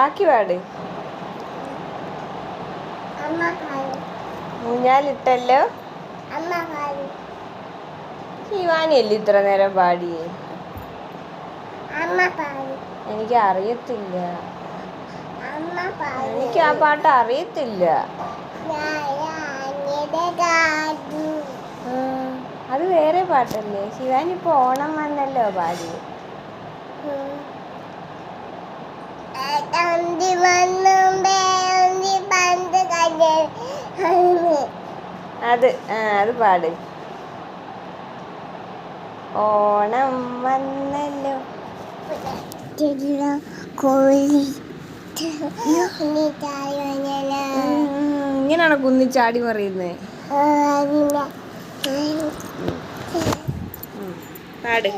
ബാക്കി പാട്. ഊഞ്ഞാലിട്ടല്ലോ. ശിവാനിയല്ലേ ഇത്ര നേരം പാടിയേ? എനിക്ക് അറിയത്തില്ല. എനിക്ക് ആ പാട്ട് അറിയത്തില്ല. അത് വേറെ പാട്ടല്ലേ? ശിവാനി ഇപ്പൊ ഓണം വന്നല്ലോ പാടി. അത് പാട്. ഓണം വന്നല്ലോ. ഇങ്ങനാണോ കുന്നിച്ചാടി പറയുന്നേ? പാട്.